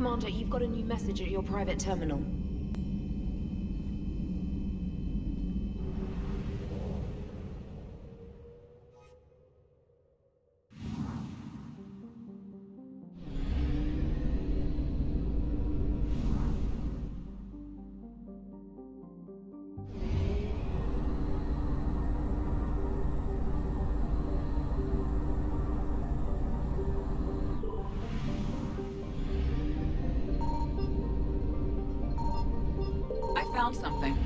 Commander, you've got a new message at your private terminal. I found something.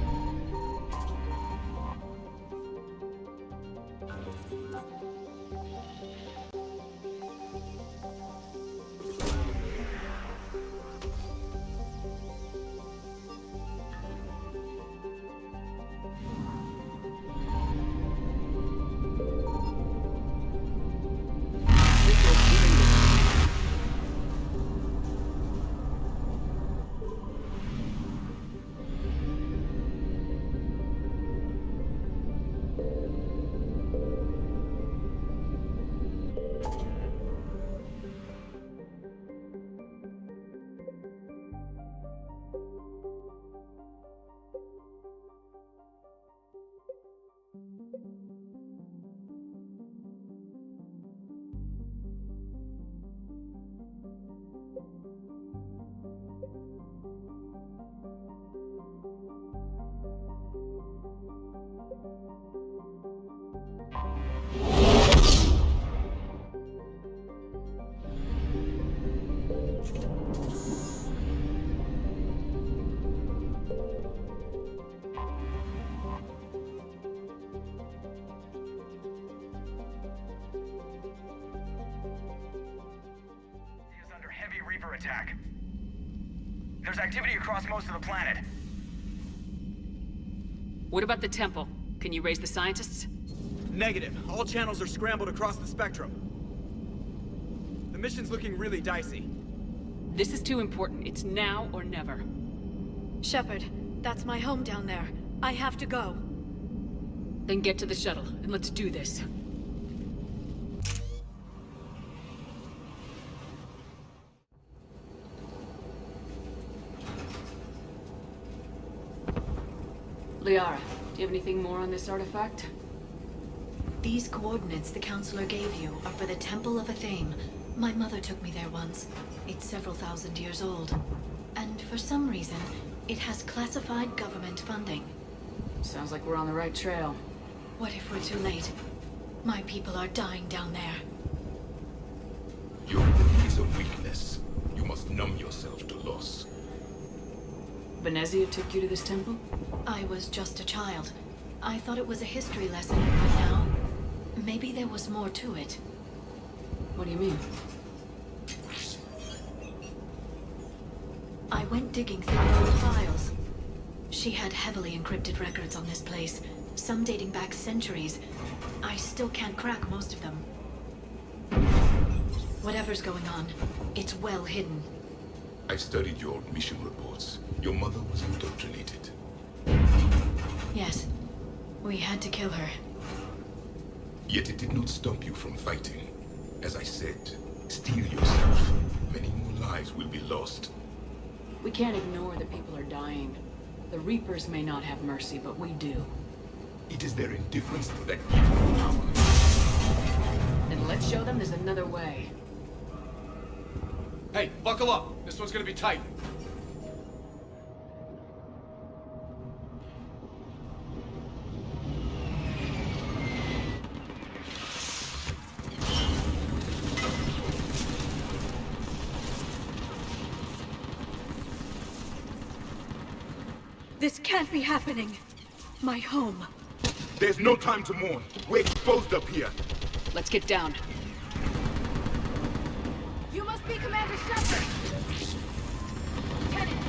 Reaper attack. There's activity across most of the planet. What about the temple? Can you raise the scientists? Negative. All channels are scrambled across the spectrum. The mission's looking really dicey. This is too important. It's now or never. Shepard, that's my home down there. I have to go. Then get to the shuttle, and let's do this. Liara, do you have anything more on this artifact? These coordinates the Counselor gave you are for the Temple of Athame. My mother took me there once. It's several thousand years old. And for some reason, it has classified government funding. Sounds like we're on the right trail. What if we're too late? My people are dying down there. Your will is a weakness. You must numb yourself to loss. Venezia took you to this temple? I was just a child. I thought it was a history lesson, but now... maybe there was more to it. What do you mean? I went digging through old files. She had heavily encrypted records on this place, some dating back centuries. I still can't crack most of them. Whatever's going on, it's well hidden. I've studied your old mission reports. Your mother was indoctrinated. Yes, we had to kill her. Yet it did not stop you from fighting. As I said, steel yourself. Many more lives will be lost. We can't ignore that people are dying. The Reapers may not have mercy, but we do. It is their indifference that gives them power. Then let's show them there's another way. Hey, buckle up. This one's gonna be tight. This can't be happening. My home. There's no time to mourn. We're exposed up here. Let's get down. You must be Commander Shepard! Lieutenant,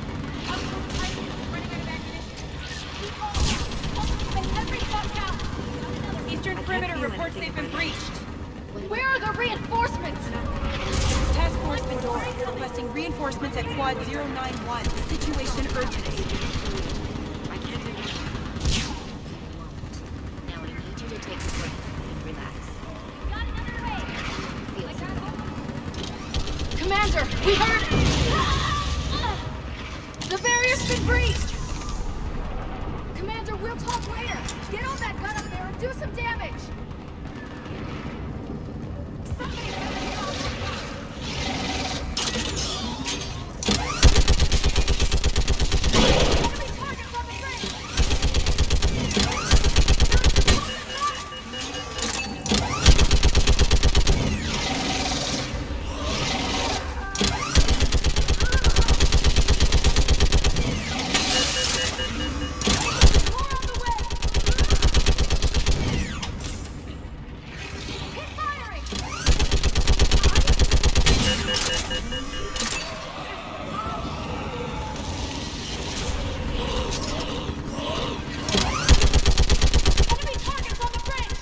Outpost Titan is running out of ammunition. Keep on! And every fuck out! Eastern perimeter reports they've been breached. Where are the reinforcements? Task Force Pandora requesting reinforcements at Quad 091. Situation urgent. I can't do that. Now I need you to take a break and relax. Got another way! Feel Commander, we heard... Barrier's been breached! Commander, we'll talk later. Get on that gun up there and do some damage! Somebody better stop. Enemy targets on the bridge!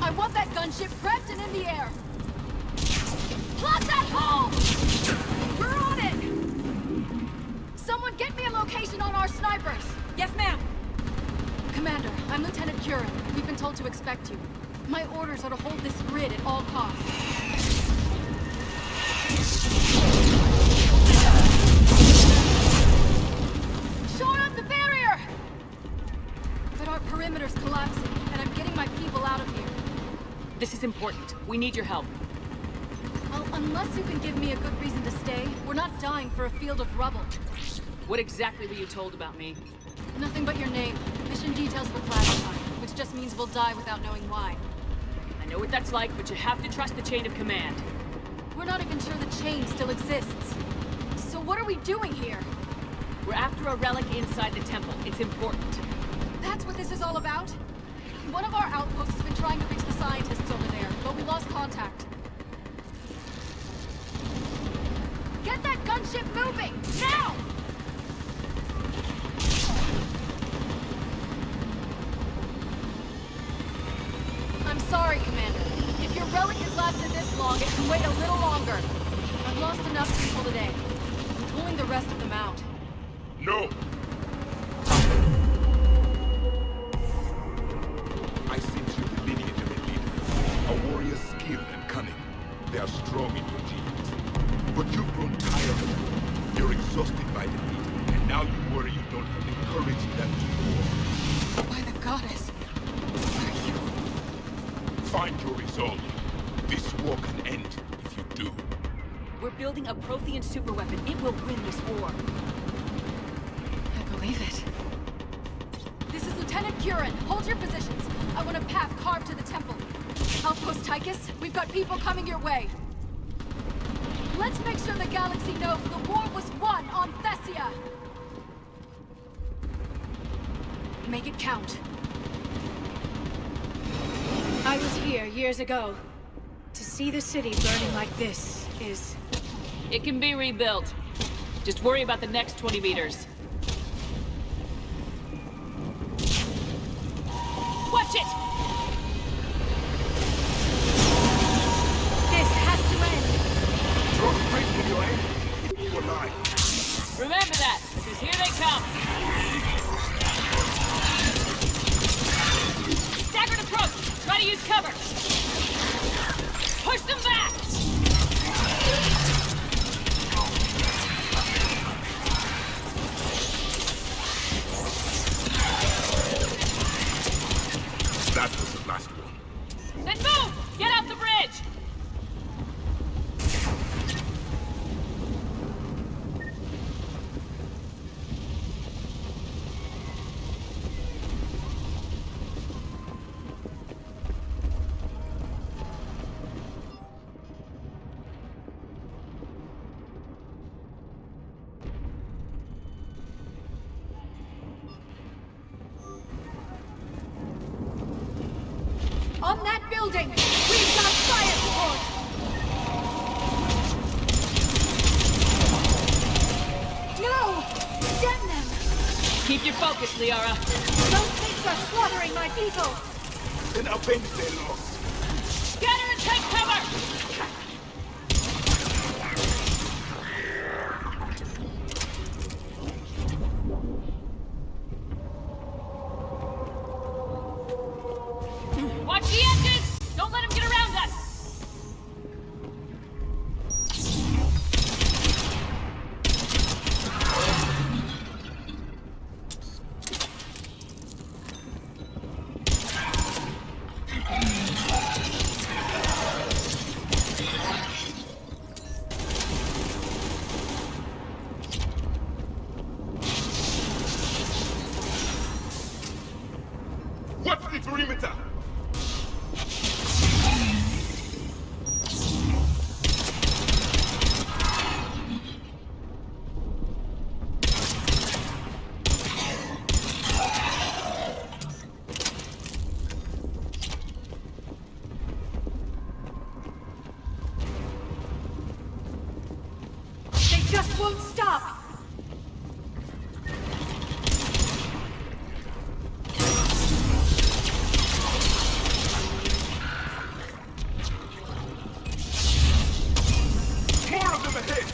I want that gunship prepped and in the air! Plot that hole! We're on it! Someone get me a location on our snipers! Yes, ma'am. Commander, I'm Lieutenant Curran. We've been told to expect you. My orders are to hold this grid at all costs. Shore up the barrier! But our perimeter's collapsing, and I'm getting my people out of here. This is important. We need your help. Well, unless you can give me a good reason to stay, we're not dying for a field of rubble. What exactly were you told about me? Nothing but your name. Mission details were classified, which just means we'll die without knowing why. I know what that's like, but you have to trust the chain of command. We're not even sure the chain still exists. So what are we doing here? We're after a relic inside the temple. It's important. That's what this is all about? One of our outposts has been trying to reach the scientists over there, but we lost contact. Get that gunship moving! Now! I'm sorry, Commander. If your relic has lasted this long, it can wait a little longer. I've lost enough people today. I'm pulling the rest of them out. No! I sense you the lineage of a leader. A warrior's skill and cunning. They are strong in your genes. But you've grown tired of it. You're exhausted by defeat, and now you worry you don't have the courage left to war. By the goddess. Are you? Find your resolve. This war can end if you do. We're building a Prothean superweapon. It will win this war. I believe it. This is Lieutenant Curran. Hold your positions. I want a path carved to the temple. Outpost Tychus, we've got people coming your way. Let's make sure the galaxy knows the war was won on Thessia. Make it count. I was here years ago. To see the city burning like this is... It can be rebuilt. Just worry about the next 20 meters. Watch it! This has to end! Draw straight from your aim. Keep you alive. Remember that, because here they come. Staggered approach! Try to use cover! Push them back! That was the last one. Then move! Get off the bridge! On that building, we've got fire support! No! Stem them! Keep your focus, Liara. Those things are slaughtering my people! Then avenge their loss. Take cover! Watch the edges! Don't let him get around us! What's the perimeter? They just won't stop! More of them ahead!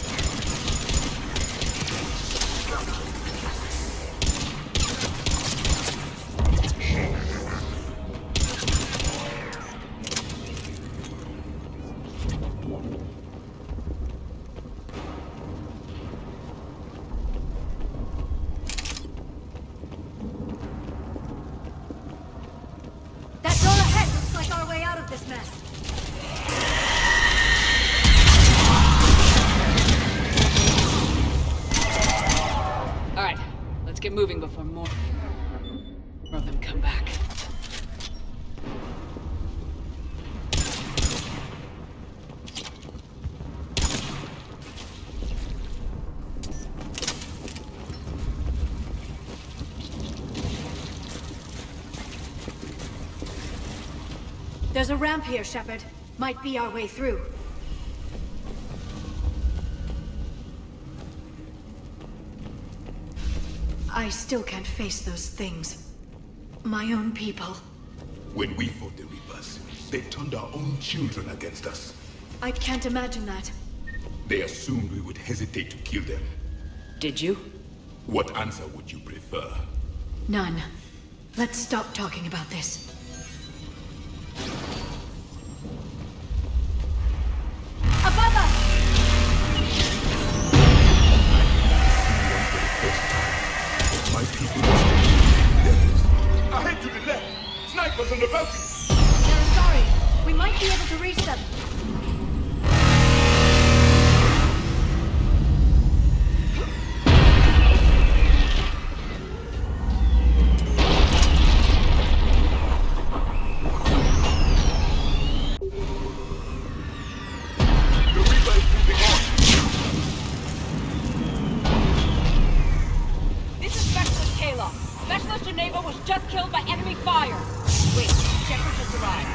That door ahead looks like our way out of this mess. Alright, let's get moving before more of them come back. There's a ramp here, Shepard. Might be our way through. I still can't face those things. My own people. When we fought the Reapers, they turned our own children against us. I can't imagine that. They assumed we would hesitate to kill them. Did you? What answer would you prefer? None. Let's stop talking about this. Above us! My people must ahead to the left! Snipers on the balcony! They're sorry. We might be able to reach them. The Reaper is moving on! This is Specialist Kayla. Specialist Geneva was just killed by enemy fire. Wait, Shepard just arrived.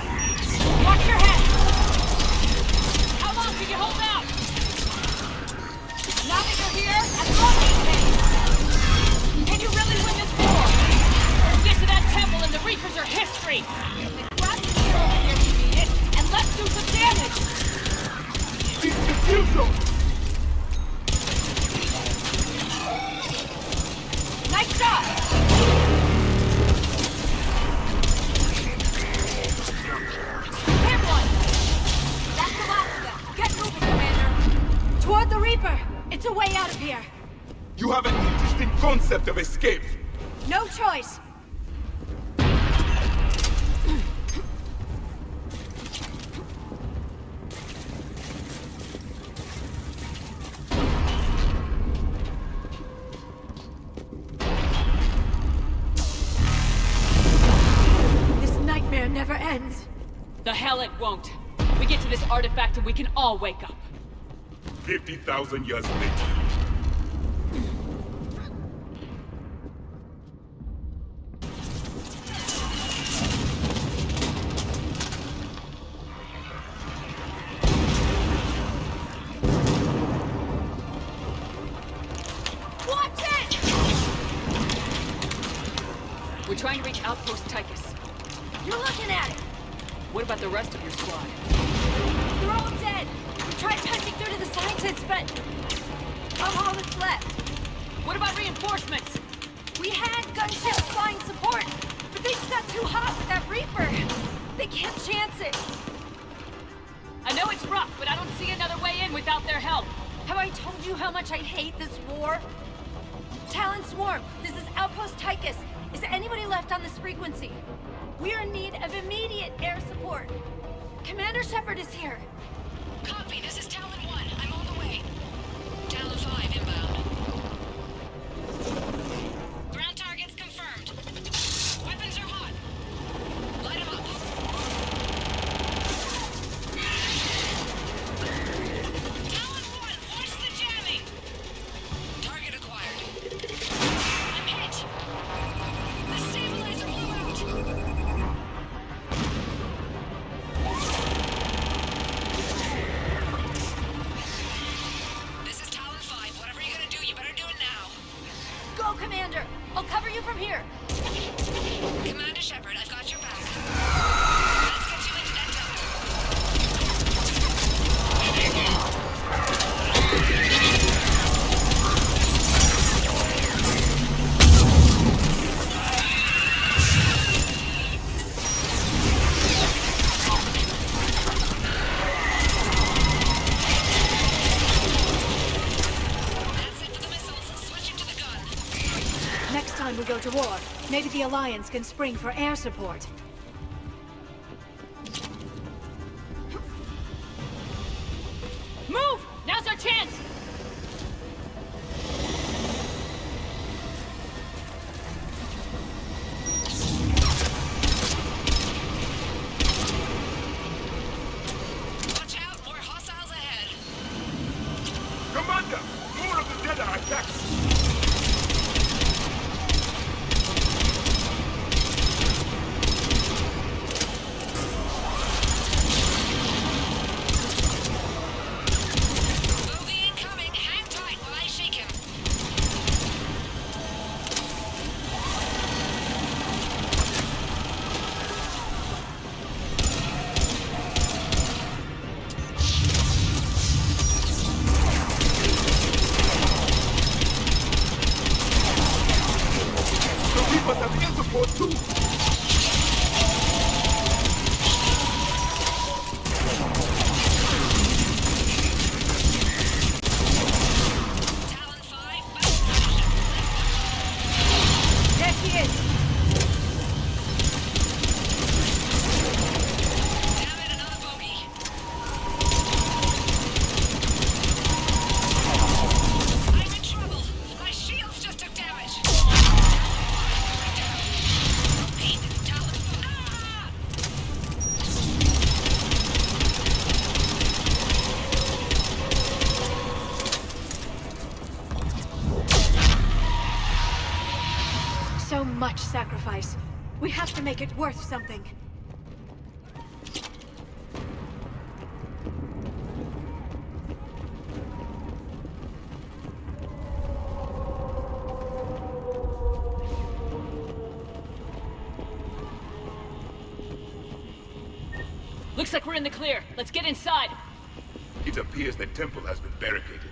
Watch your head! How long can you hold out? Now that you're here, as long as it takes. Can you really win this war? Get to that temple and the Reapers are history. Then grab the gear over here if you need it, and let's do some damage! It's the kill zone! Nice shot! Hit one! That's the last of them. Get moving, Commander! Toward the Reaper! It's a way out of here! You have an interesting concept of escape. No choice! This nightmare never ends. The hell it won't. We get to this artifact and we can all wake up. 50,000 years later. Watch it! We're trying to reach Outpost Tychus. You're looking at it! What about the rest of your squad? They're all dead! We tried punching through to the scientists, but... I'm all that's left. What about reinforcements? We had gunships flying support, but they just got too hot with that Reaper. They can't chance it. I know it's rough, but I don't see another way in without their help. Have I told you how much I hate this war? Talon Swarm, this is Outpost Tychus. Is anybody left on this frequency? We're in need of immediate air support. Commander Shepard is here. Copy, this is Talon 1. I'm on the way. Talon 5 inbound. Ground targets confirmed. Weapons are hot. Light them up. Talon 1, watch the jamming! Target acquired. I'm hit! The stabilizer blew out! This is Talon 5. Whatever you're gonna do, you better do it now. Go, Commander! I'll cover you from here. Commander Shepard, I've got your back. Let's get you into that tunnel. That's it for the missiles. Switching to the gun. Next time we go to war, maybe the Alliance can spring for air support. Move! Now's our chance! Watch out, more hostiles ahead. Commander! More of the dead are attacking! Bogey incoming. Hang tight while I shake him. The Reapers have air support too! Talon 5, battle position. There she is! Damn it, another bogey. I'm in trouble. My shields just took damage. Repeat, Talon 5. Ah! So much sacrifice. We have to make it worth something. Looks like we're in the clear. Let's get inside. It appears the temple has been barricaded.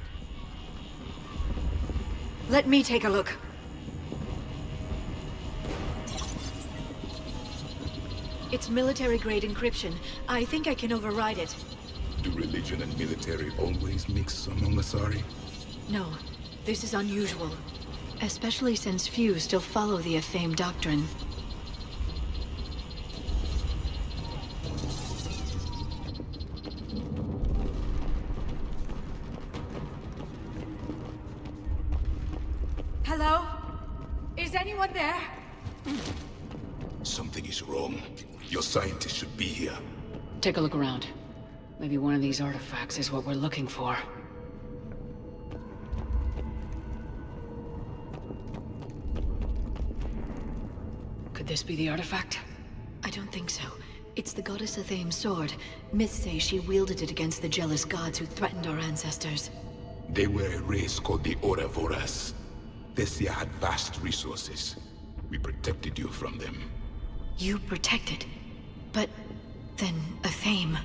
Let me take a look. It's military-grade encryption. I think I can override it. Do religion and military always mix among Asari? No, this is unusual. Especially since few still follow the Athame doctrine. Hello? Is anyone there? Something is wrong. Your scientists should be here. Take a look around. Maybe one of these artifacts is what we're looking for. Could this be the artifact? I don't think so. It's the goddess Athame's sword. Myths say she wielded it against the jealous gods who threatened our ancestors. They were a race called the Ouroboros. Thessia had vast resources. We protected you from them. You protected. But then Athame.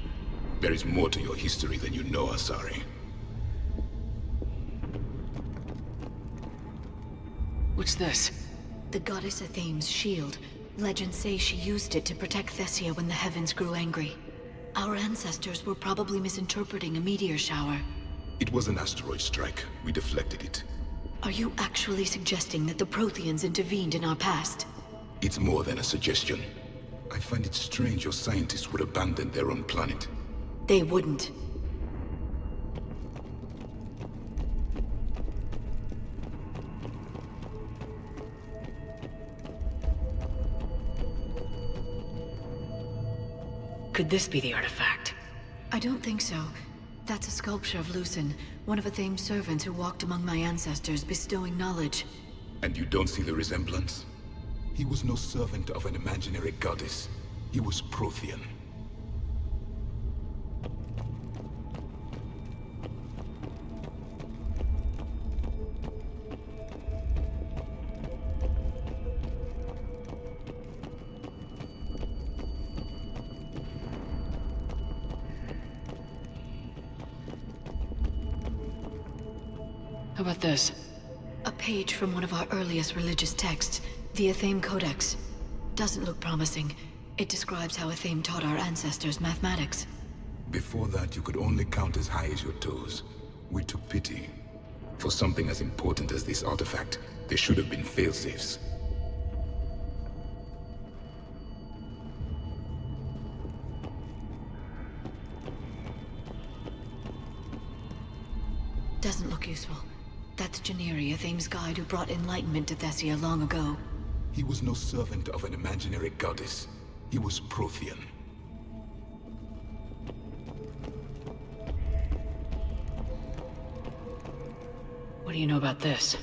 There is more to your history than you know, Asari. What's this? The goddess Athame's shield. Legends say she used it to protect Thessia when the heavens grew angry. Our ancestors were probably misinterpreting a meteor shower. It was an asteroid strike. We deflected it. Are you actually suggesting that the Protheans intervened in our past? It's more than a suggestion. I find it strange your scientists would abandon their own planet. They wouldn't. Could this be the artifact? I don't think so. That's a sculpture of Lucen, one of Athame's servants who walked among my ancestors, bestowing knowledge. And you don't see the resemblance? He was no servant of an imaginary goddess. He was Prothean. How about this? A page from one of our earliest religious texts, the Athame Codex. Doesn't look promising. It describes how Athame taught our ancestors mathematics. Before that, you could only count as high as your toes. We took pity. For something as important as this artifact, there should have been failsafes. Doesn't look useful. That's Janeri, Athame's guide who brought enlightenment to Thessia long ago. He was no servant of an imaginary goddess. He was Prothean. What do you know about this?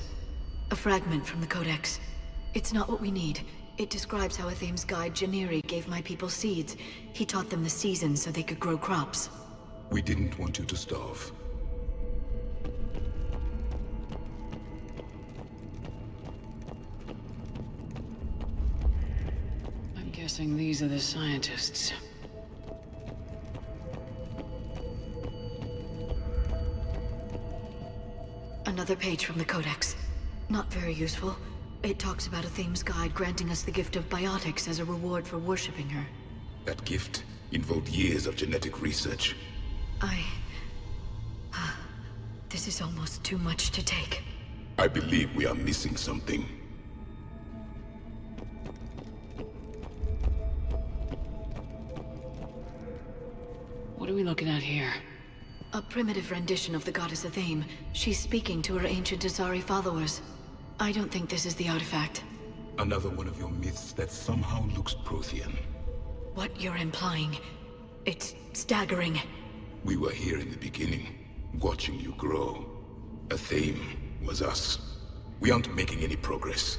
A fragment from the Codex. It's not what we need. It describes how Athame's guide Janeri gave my people seeds. He taught them the seasons so they could grow crops. We didn't want you to starve. I'm guessing these are the scientists. Another page from the Codex. Not very useful. It talks about Athame's guide granting us the gift of biotics as a reward for worshipping her. That gift involved years of genetic research. This is almost too much to take. I believe we are missing something. What are we looking at here? A primitive rendition of the goddess Athame. She's speaking to her ancient Asari followers. I don't think this is the artifact. Another one of your myths that somehow looks Prothean. What you're implying, it's staggering. We were here in the beginning, watching you grow. Athame was us. We aren't making any progress.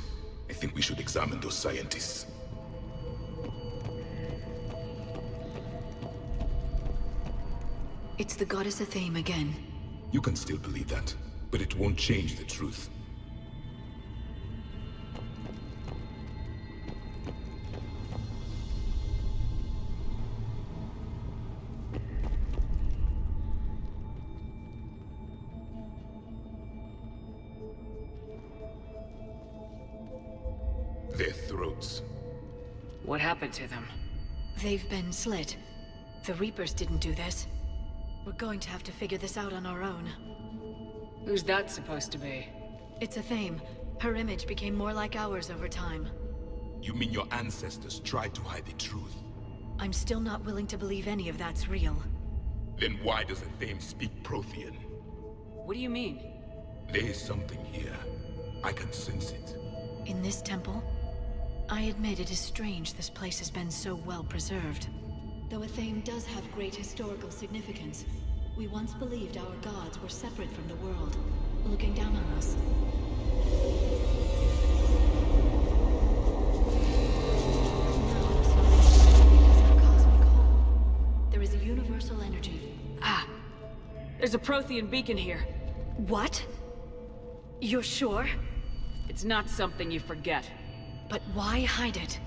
I think we should examine those scientists. It's the goddess Athame again. You can still believe that, but it won't change the truth. Their throats. What happened to them? They've been slit. The Reapers didn't do this. We're going to have to figure this out on our own. Who's that supposed to be? It's Athame. Her image became more like ours over time. You mean your ancestors tried to hide the truth? I'm still not willing to believe any of that's real. Then why does Athame speak Prothean? What do you mean? There is something here. I can sense it. In this temple? I admit it is strange this place has been so well preserved. Though Athame does have great historical significance, we once believed our gods were separate from the world, looking down on us. There is a universal energy. Ah! There's a Prothean beacon here. What? You're sure? It's not something you forget. But why hide it?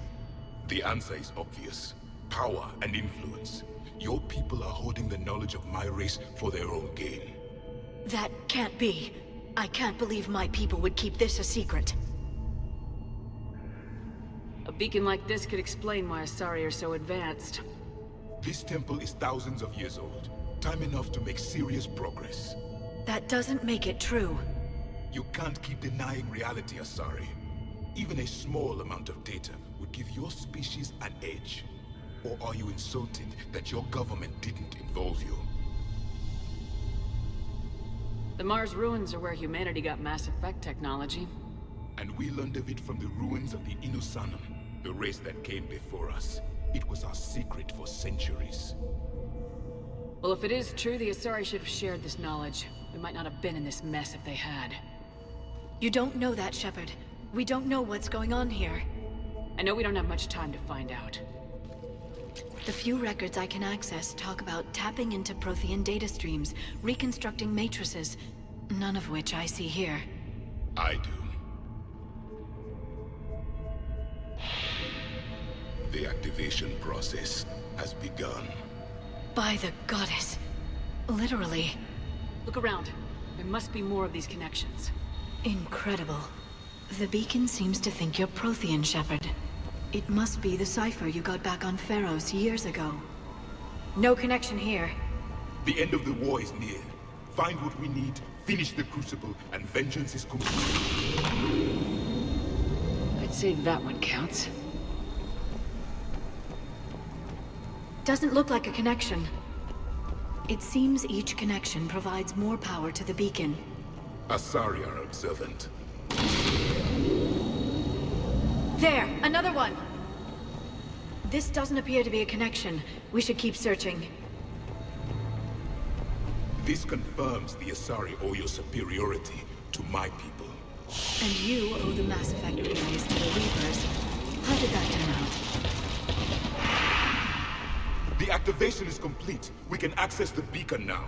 The answer is obvious. power, and influence. Your people are hoarding the knowledge of my race for their own gain. That can't be. I can't believe my people would keep this a secret. A beacon like this could explain why Asari are so advanced. This temple is thousands of years old. Time enough to make serious progress. That doesn't make it true. You can't keep denying reality, Asari. Even a small amount of data would give your species an edge. Or are you insulted that your government didn't involve you? The Mars ruins are where humanity got Mass Effect technology. And we learned of it from the ruins of the Inusanum, the race that came before us. It was our secret for centuries. Well, if it is true, the Asari should have shared this knowledge. We might not have been in this mess if they had. You don't know that, Shepard. We don't know what's going on here. I know we don't have much time to find out. The few records I can access talk about tapping into Prothean data streams, reconstructing matrices, none of which I see here. I do. The activation process has begun. By the goddess. Literally. Look around. There must be more of these connections. Incredible. The beacon seems to think you're Prothean, Shepard. It must be the cipher you got back on Pharaohs years ago. No connection here. The end of the war is near. Find what we need, finish the Crucible, and vengeance is complete. I'd say that one counts. Doesn't look like a connection. It seems each connection provides more power to the beacon. Asari are observant. There! Another one! This doesn't appear to be a connection. We should keep searching. This confirms the Asari owe your superiority to my people. And you owe the Mass Effect relays to the Reapers. How did that turn out? The activation is complete. We can access the beacon now.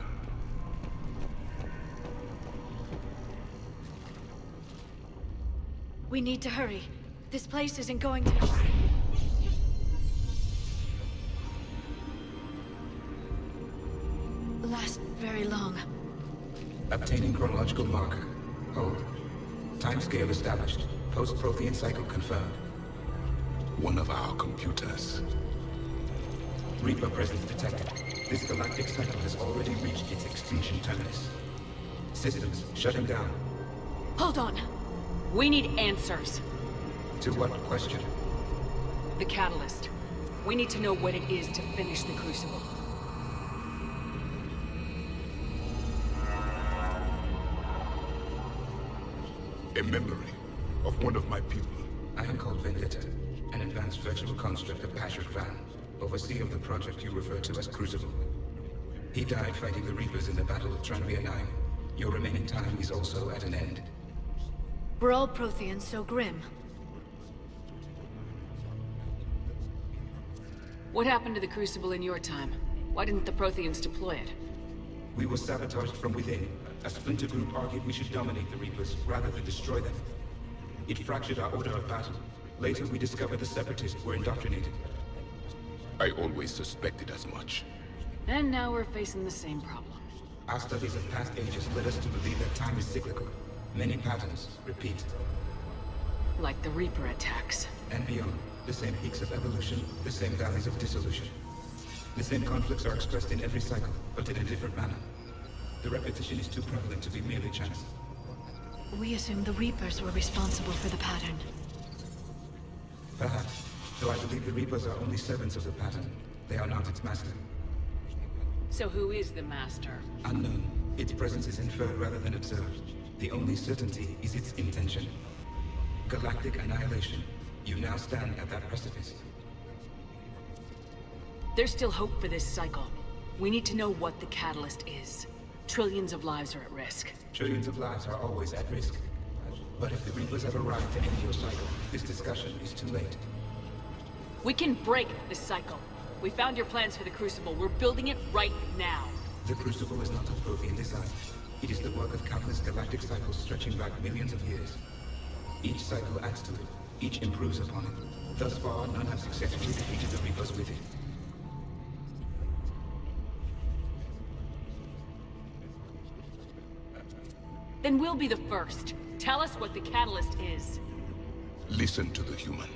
We need to hurry. This place isn't going to... last very long. Obtaining chronological marker. Hold. Timescale established. Post-Prothean cycle confirmed. One of our computers. Reaper presence detected. This galactic cycle has already reached its extinction terminus. Systems shutting down. Hold on. We need answers. To what question? The catalyst. We need to know what it is to finish the Crucible. A memory of one of my people. I am called Vendetta, an advanced virtual construct of Patrick Van, overseer of the project you refer to as Crucible. He died fighting the Reapers in the Battle of Tranvia 9. Your remaining time is also at an end. Were all Protheans so grim? What happened to the Crucible in your time? Why didn't the Protheans deploy it? We were sabotaged from within. A splinter group argued we should dominate the Reapers rather than destroy them. It fractured our order of battle. Later, we discovered the Separatists were indoctrinated. I always suspected as much. And now we're facing the same problem. Our studies of past ages led us to believe that time is cyclical. Many patterns repeat. Like the Reaper attacks. And beyond. The same peaks of evolution, the same valleys of dissolution. The same conflicts are expressed in every cycle, but in a different manner. The repetition is too prevalent to be merely chance. We assumed the Reapers were responsible for the pattern. Perhaps, though I believe the Reapers are only servants of the pattern. They are not its master. So who is the Master? Unknown. Its presence is inferred rather than observed. The only certainty is its intention. Galactic annihilation. You now stand at that precipice. There's still hope for this cycle. We need to know what the catalyst is. Trillions of lives are at risk. Trillions of lives are always at risk. But if the Reapers have arrived to end your cycle, this discussion is too late. We can break this cycle. We found your plans for the Crucible. We're building it right now. The Crucible is not of Prothean design. It is the work of countless galactic cycles stretching back millions of years. Each cycle adds to it. Each improves upon it. Thus far, none have successfully defeated the Reapers with it. Then we'll be the first. Tell us what the catalyst is. Listen to the human.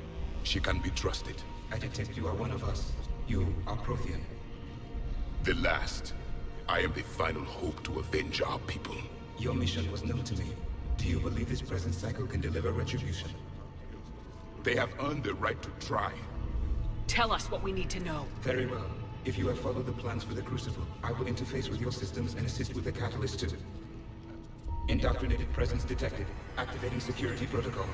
She can be trusted. I detect you are one of us. You are Prothean. The last. I am the final hope to avenge our people. Your mission was known to me. Do you believe this present cycle can deliver retribution? They have earned the right to try. Tell us what we need to know. Very well. If you have followed the plans for the Crucible, I will interface with your systems and assist with the catalyst too. Indoctrinated presence detected. Activating security protocol.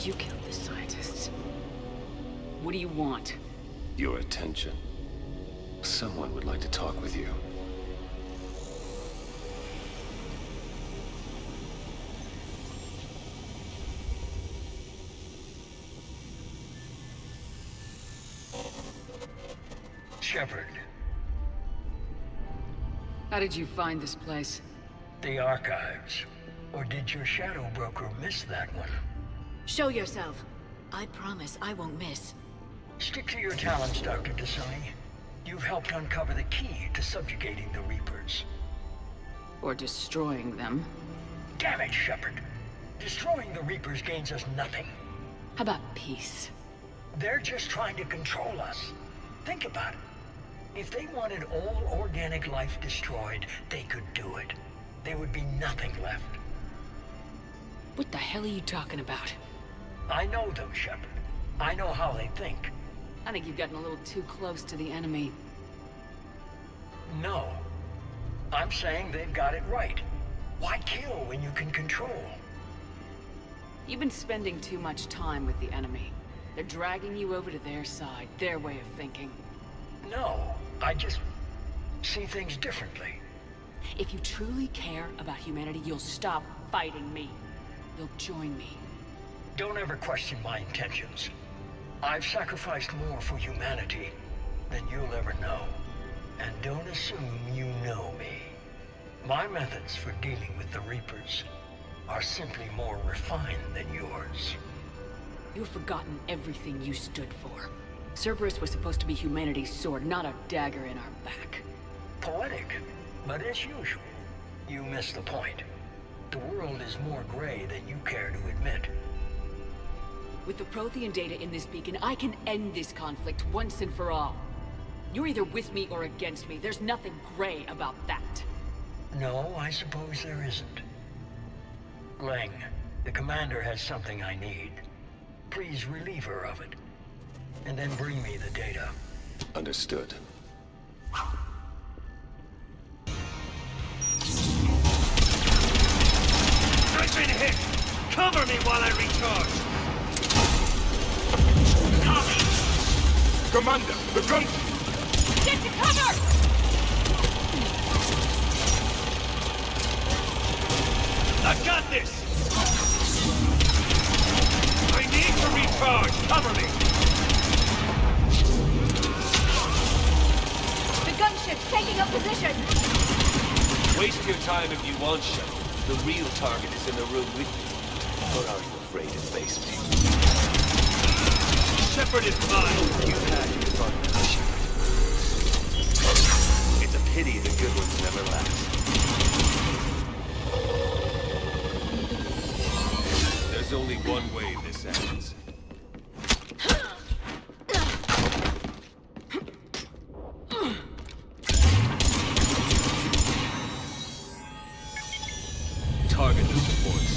You killed the scientists. What do you want? Your attention. Someone would like to talk with you. Shepard. How did you find this place? The archives. Or did your shadow broker miss that one? Show yourself. I promise I won't miss. Stick to your talents, Dr. T'Soni. You've helped uncover the key to subjugating the Reapers. Or destroying them. Damn it, Shepard. Destroying the Reapers gains us nothing. How about peace? They're just trying to control us. Think about it. If they wanted all organic life destroyed, they could do it. There would be nothing left. What the hell are you talking about? I know them, Shepard. I know how they think. I think you've gotten a little too close to the enemy. No. I'm saying they've got it right. Why kill when you can control? You've been spending too much time with the enemy. They're dragging you over to their side, their way of thinking. No, I just see things differently. If you truly care about humanity, you'll stop fighting me. You'll join me. Don't ever question my intentions. I've sacrificed more for humanity than you'll ever know. And don't assume you know me. My methods for dealing with the Reapers are simply more refined than yours. You've forgotten everything you stood for. Cerberus was supposed to be humanity's sword, not a dagger in our back. Poetic, but as usual, you missed the point. The world is more gray than you care to admit. With the Prothean data in this beacon, I can end this conflict once and for all. You're either with me or against me. There's nothing gray about that. No, I suppose there isn't. Lang, the commander has something I need. Please relieve her of it. And then bring me the data. Understood. I've been hit! Cover me while I recharge! Copy! Commander, the gun! Get to cover! I've got this! I need to recharge! Cover me! The gunship's taking up position! Waste your time if you want, Shepard. The real target is in the room with you. Or are you afraid to face me? Shepard is mine! You've had your fun, Shepard. It's a pity the good ones never last. There's only one way this ends. Target the supports.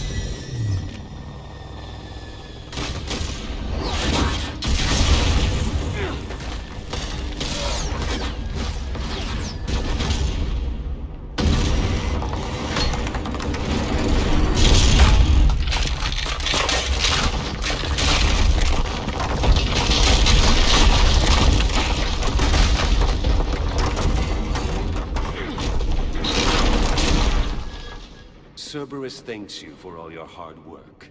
Cerberus thanks you for all your hard work.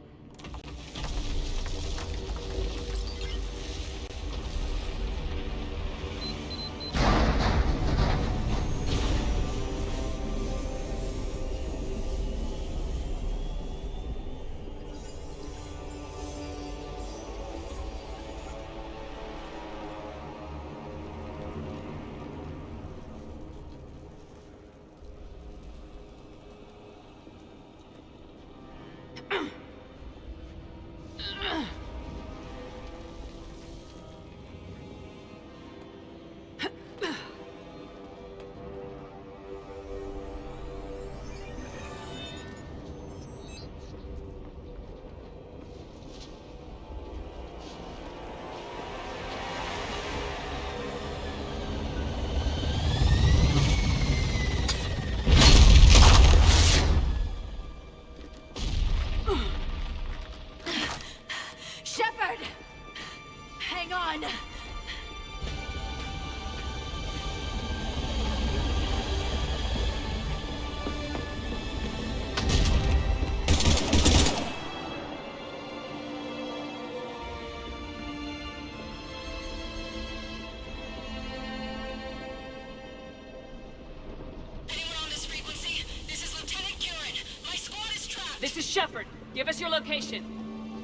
This is Shepard. Give us your location.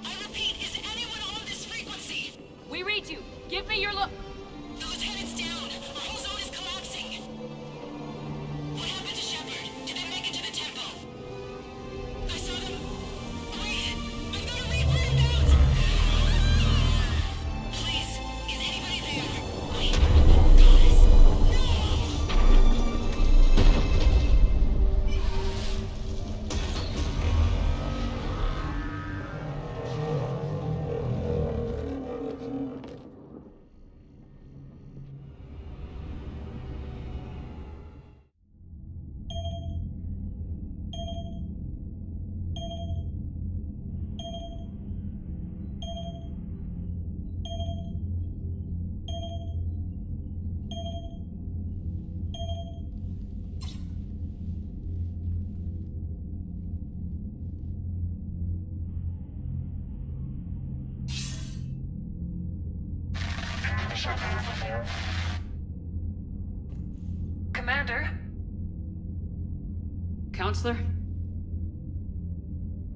I repeat, is anyone on this frequency? We read you. Give me your The lieutenant's down. Our whole zone is collapsing. What happened to Shepard? Did they make it to the temple? I saw them. Wait! I've got a Reaper inbound! Please, is anybody there? Wait, guys, Commander? Counselor?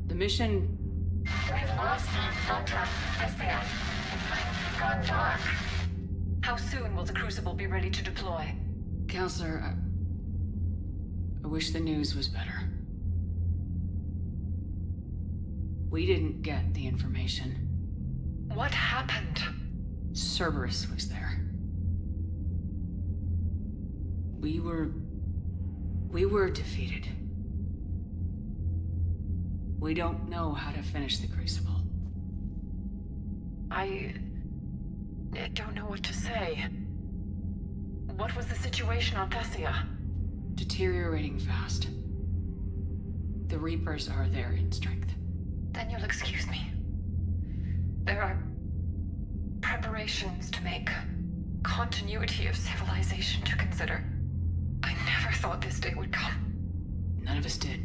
The mission... We've lost contact with the It's gone dark. How soon will the Crucible be ready to deploy? Counselor, I wish the news was better. We didn't get the information. What happened? Cerberus was there. We were defeated. We don't know how to finish the Crucible. I don't know what to say. What was the situation on Thessia? Deteriorating fast. The Reapers are there in strength. Then you'll excuse me. There are preparations to make, continuity of civilization to consider. I never thought this day would come. None of us did.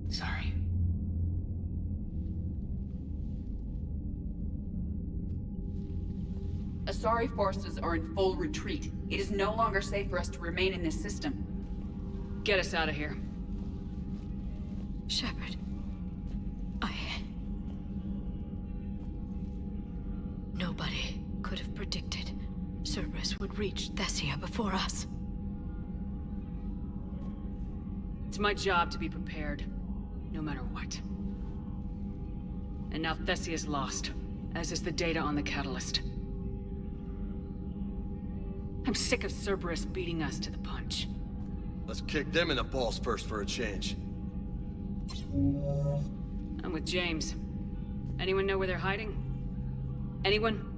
Sorry. Asari forces are in full retreat. It is no longer safe for us to remain in this system. Get us out of here. Shepard. Nobody could have predicted Cerberus would reach Thessia before us. It's my job to be prepared, no matter what. And now Thessia's lost, as is the data on the Catalyst. I'm sick of Cerberus beating us to the punch. Let's kick them in the balls first for a change. I'm with James. Anyone know where they're hiding? Anyone?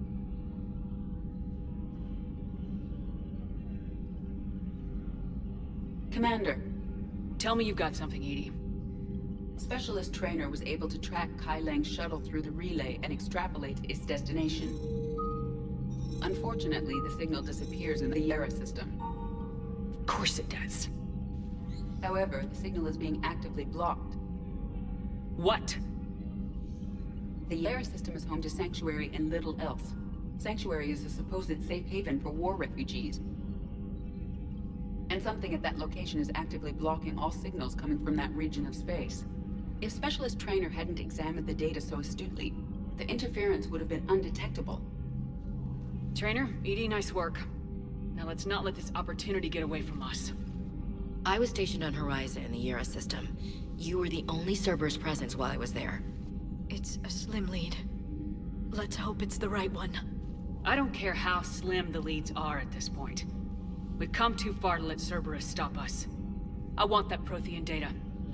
Commander. Tell me you've got something, EDI. Specialist Trainer was able to track Kai Lang's shuttle through the relay and extrapolate its destination. Unfortunately, the signal disappears in the Yera system. Of course it does. However, the signal is being actively blocked. What? The Yera system is home to Sanctuary and little else. Sanctuary is a supposed safe haven for war refugees. And something at that location is actively blocking all signals coming from that region of space. If Specialist Trainer hadn't examined the data so astutely, the interference would have been undetectable. Trainer, EDI, nice work. Now let's not let this opportunity get away from us. I was stationed on Horizon in the Yera system. You were the only Cerberus presence while I was there. It's a slim lead. Let's hope it's the right one. I don't care how slim the leads are at this point. We've come too far to let Cerberus stop us. I want that Prothean data.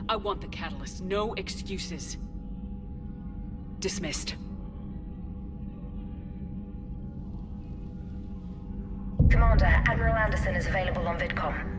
I want the Catalyst. No excuses. Dismissed. Commander, Admiral Anderson is available on VidCom.